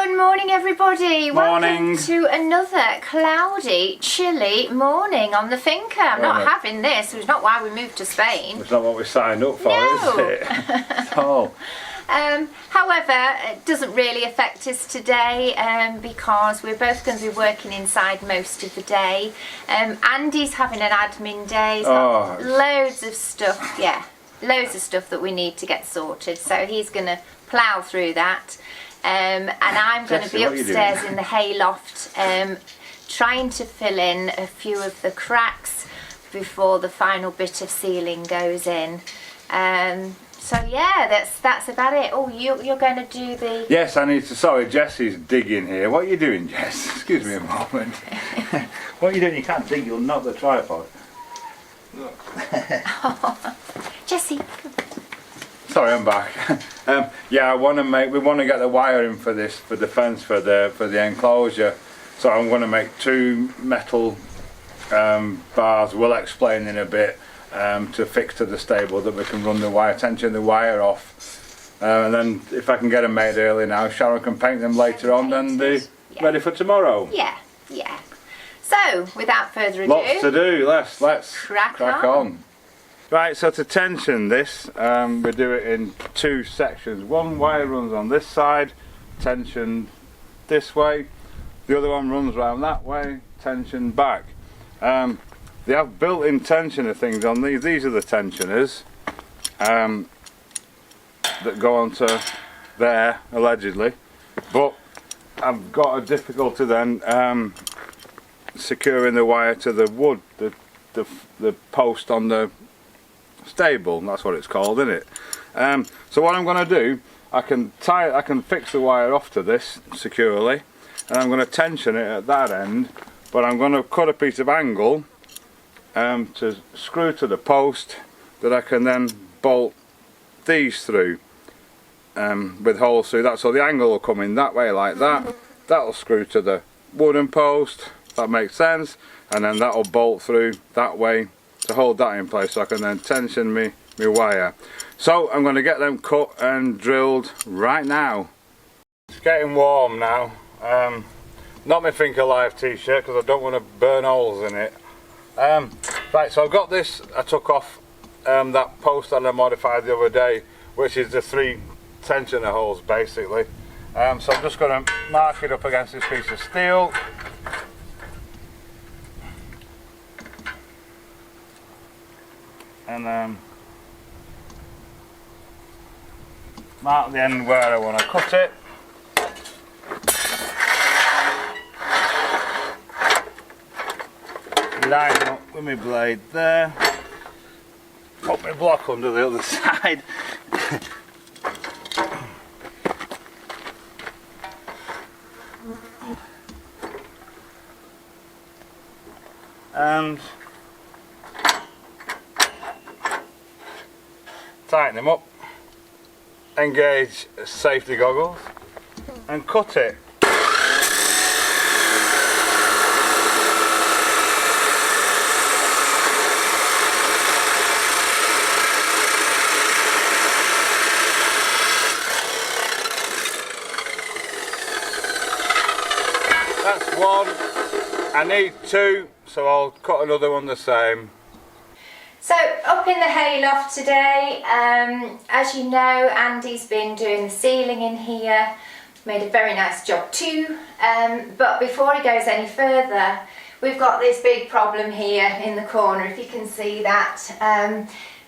Good morning, everybody. Morning. Welcome to another cloudy, chilly morning on the Finca. I'm not having this. It's not why we moved to Spain. It's not what we signed up for, No. is it? Oh. However, it doesn't really affect us today because we're both going to be working inside most of the day. Andy's having an admin day. He's got loads of stuff. Yeah, loads of stuff that we need to get sorted. So he's going to plough through that. And I'm going to be upstairs in the Hay Loft trying to fill in a few of the cracks before the final bit of ceiling goes in. So yeah, that's about it. Oh, you're going to do the... Yes, I need to... Sorry, Jessie's digging here. What are you doing, Jess? Excuse me a moment. What are you doing? You can't dig, you'll knock the tripod. Look. Oh, Jessie. Sorry, I'm back. Yeah, we want to get the wire in for this, for the fence, for the enclosure. So I'm going to make two metal bars. We'll explain in a bit to fix to the stable that we can run the wire, tension the wire off, and then if I can get them made early now, Sharon can paint them later on, then they're ready for tomorrow. Yeah, yeah. So without further ado, lots to do. Let's crack on. Right, so to tension this, we do it in two sections. One wire runs on this side, tension this way. The other one runs around that way, tension back. They have built-in tensioner things on these. These are the tensioners that go onto there, allegedly. But I've got a difficulty then securing the wire to the wood, the post on the stable. That's what it's called, isn't it? So what I'm going to do, I can fix the wire off to this securely, and I'm going to tension it at that end. But I'm going to cut a piece of angle to screw to the post that I can then bolt these through with holes through that. So the angle will come in that way like that. That'll screw to the wooden post. That makes sense. And then that'll bolt through that way to hold that in place, so I can then tension my wire. So I'm going to get them cut and drilled right now. It's getting warm now. Not my Finca Live t-shirt because I don't want to burn holes in it. Right, so I've got this. I took off that post that I modified the other day, which is the 3 tensioner holes basically. So I'm just going to mark it up against this piece of steel. And mark the end where I want to cut it. Line up with my blade there. Put my block under the other side. And tighten them up, engage safety goggles and cut it. That's one. I need 2, so I'll cut another one the same. So up in the Hay Loft today, as you know, Andy's been doing the ceiling in here, made a very nice job too, but before he goes any further, we've got this big problem here in the corner, if you can see that.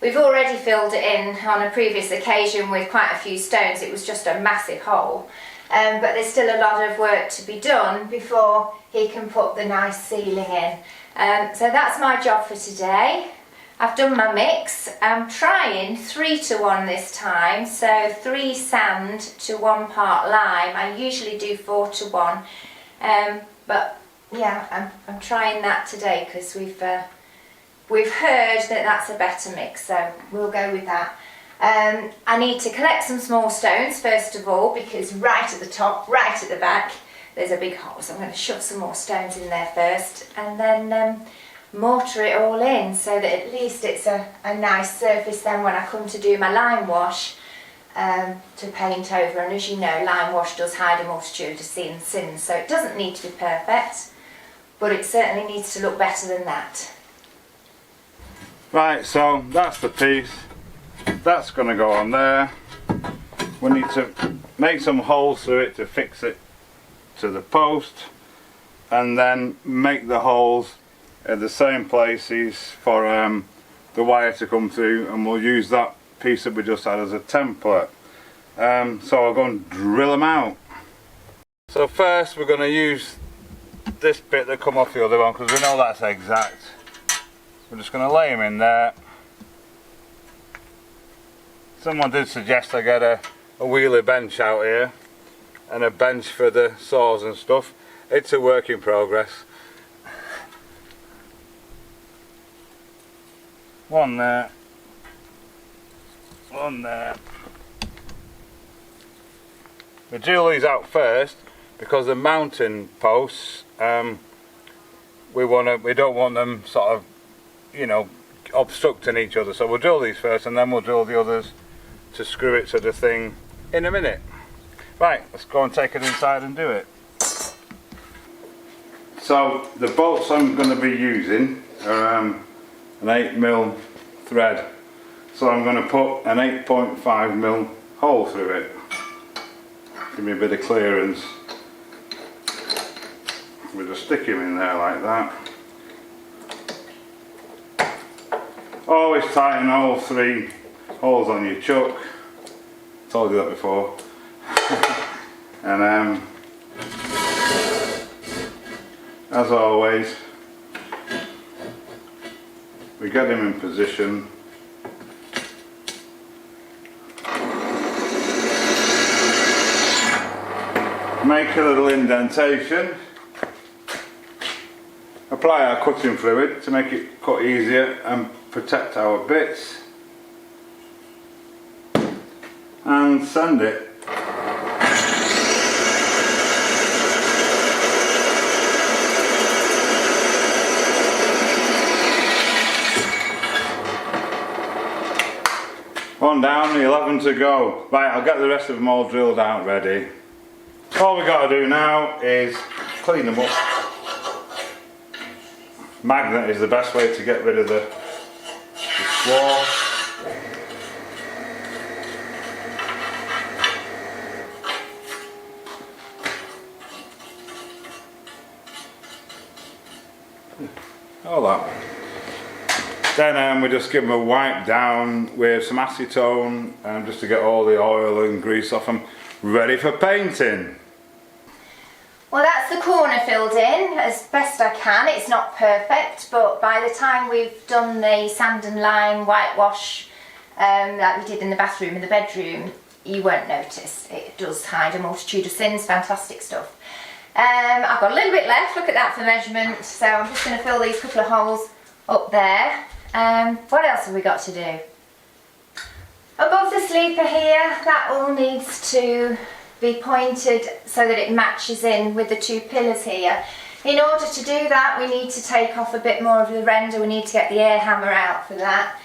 We've already filled it in on a previous occasion with quite a few stones. It was just a massive hole, but there's still a lot of work to be done before he can put the nice ceiling in. So that's my job for today. I've done my mix. I'm trying 3 to 1 this time, so 3 sand to 1 part lime. I usually do 4 to 1, but yeah, I'm trying that today because we've heard that that's a better mix, so we'll go with that. I need to collect some small stones first of all, because right at the top, right at the back, there's a big hole, so I'm going to shove some more stones in there first, and then mortar it all in so that at least it's a nice surface then when I come to do my lime wash. to paint over, and as you know, lime wash does hide a multitude of sins, so it doesn't need to be perfect, but it certainly needs to look better than that. Right, so that's the piece. That's going to go on there. We need to make some holes through it to fix it to the post, and then make the holes at the same places for the wire to come through, and we'll use that piece that we just had as a template. So I'll go and drill them out. So first we're going to use this bit that come off the other one, because we know that's exact. We're just going to lay them in there. Someone did suggest I get a wheelie bench out here and a bench for the saws and stuff. It's a work in progress. One there, one there. We drill these out first because the mounting posts, we don't want them sort of, you know, obstructing each other. So we'll drill these first, and then we'll drill the others to screw it to the thing in a minute. Right, let's go and take it inside and do it. So the bolts I'm going to be using are an 8mm thread. So I'm going to put an 8.5mm hole through it. Give me a bit of clearance. We'll just stick him in there like that. Always tighten all 3 holes on your chuck. Told you that before. And as always, we get him in position. Make a little indentation. Apply our cutting fluid to make it cut easier and protect our bits. And sand it. One down, 11 to go. Right, I'll get the rest of them all drilled out ready. All we got to do now is clean them up. Magnet is the best way to get rid of the swarf. All that. Then we just give them a wipe down with some acetone, just to get all the oil and grease off them, ready for painting. Well, that's the corner filled in as best I can. It's not perfect, but by the time we've done the sand and lime whitewash like we did in the bathroom and the bedroom, you won't notice. It does hide a multitude of sins. Fantastic stuff. I've got a little bit left, look at that for measurement, so I'm just going to fill these couple of holes up there. What else have we got to do? Above the sleeper here, that all needs to be pointed so that it matches in with the 2 pillars here. In order to do that, we need to take off a bit more of the render. We need to get the air hammer out for that.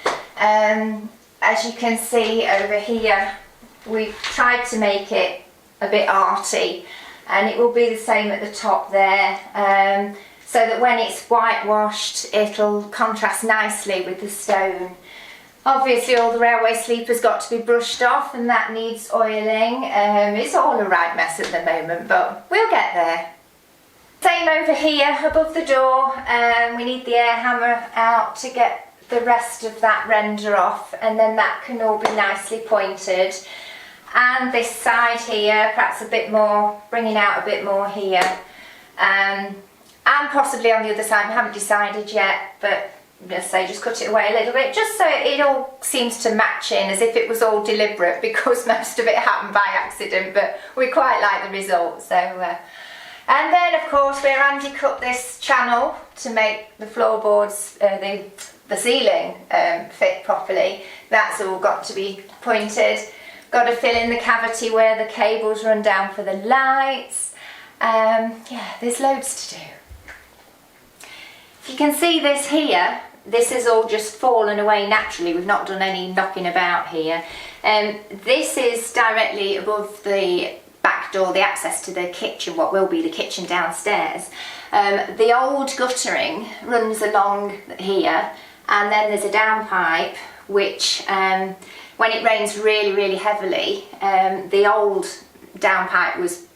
As you can see over here, we've tried to make it a bit arty, and it will be the same at the top there, so that when it's whitewashed it'll contrast nicely with the stone. Obviously all the railway sleepers got to be brushed off, and that needs oiling. It's all a right mess at the moment, but we'll get there. Same over here above the door. We need the air hammer out to get the rest of that render off, and then that can all be nicely pointed. And this side here, perhaps a bit more, bringing out a bit more here. And possibly on the other side, we haven't decided yet, but let's say just cut it away a little bit, just so it all seems to match in as if it was all deliberate, because most of it happened by accident, but we quite like the result. So, and then of course we Andy cut this channel to make the floorboards, the ceiling fit properly. That's all got to be pointed. Got to fill in the cavity where the cables run down for the lights. Yeah, there's loads to do. If you can see this here, this has all just fallen away naturally. We've not done any knocking about here. This is directly above the back door, the access to the kitchen, what will be the kitchen downstairs. The old guttering runs along here, and then there's a downpipe which when it rains really heavily, the old downpipe was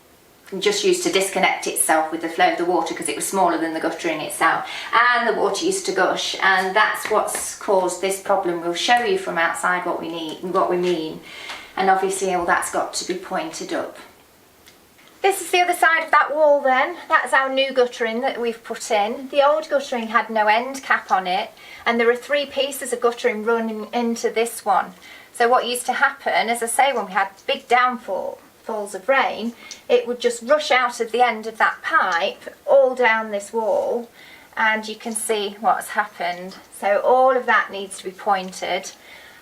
just used to disconnect itself with the flow of the water because it was smaller than the guttering itself, and the water used to gush, and that's what's caused this problem. We'll show you from outside what we mean, and obviously all that's got to be pointed up. This is the other side of that wall then. That's our new guttering that we've put in. The old guttering had no end cap on it, and there are 3 pieces of guttering running into this one. So what used to happen, as I say, when we had big downfalls of rain, it would just rush out of the end of that pipe all down this wall, and you can see what's happened. So all of that needs to be pointed.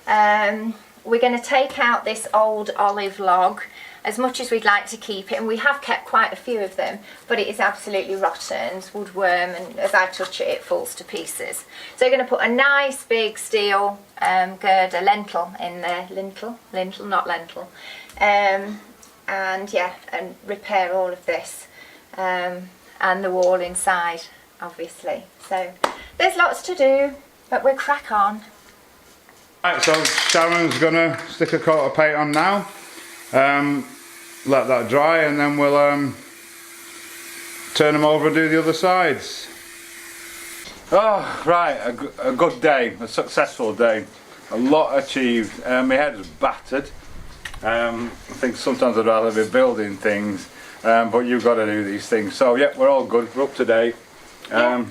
We're going to take out this old olive log, as much as we'd like to keep it, and we have kept quite a few of them, but it is absolutely rotten, it's woodworm, and as I touch it, it falls to pieces. So we're going to put a nice big steel girder lentil in there, lintel, not lentil, and yeah, and repair all of this, and the wall inside, obviously. So there's lots to do, but we'll crack on. Right, so Sharon's gonna stick a coat of paint on now. Let that dry, and then we'll turn them over and do the other sides. Oh, right, a good day, a successful day. A lot achieved. My head is battered. I think sometimes I'd rather be building things, but you've got to do these things. So yeah, we're all good, we're up to date.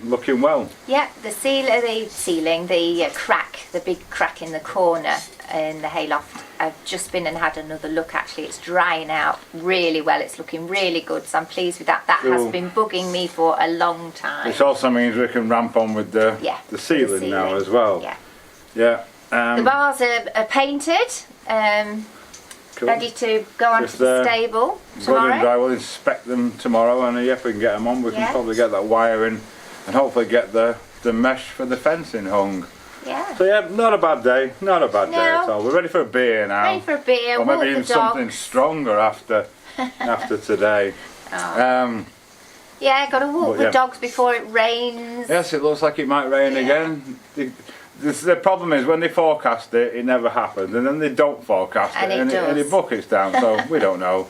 Looking well. Yeah, the ceiling, the crack, the big crack in the corner in the hay loft, I've just been and had another look. Actually, it's drying out really well, it's looking really good, so I'm pleased with that. That has been bugging me for a long time. Which also means we can ramp on with the ceiling now as well. Yeah. The bars are painted, cool. Ready to go onto the stable tomorrow. And dry. We'll inspect them tomorrow, and if we can get them on, we can probably get that wiring and hopefully get the mesh for the fencing hung. Yeah. So yeah, not a bad day, not a bad day at all. We're ready for a beer now. Ready for a beer, or maybe even something stronger after today. Oh. Yeah, got to walk the dogs before it rains. Yes, it looks like it might rain again. The problem is when they forecast it, it never happens, and then they don't forecast it, and it buckets down, so we don't know.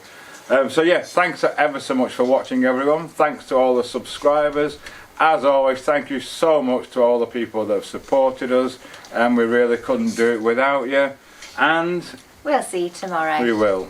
So yeah, thanks ever so much for watching, everyone. Thanks to all the subscribers. As always, thank you so much to all the people that have supported us, and we really couldn't do it without you. And we'll see you tomorrow. We will.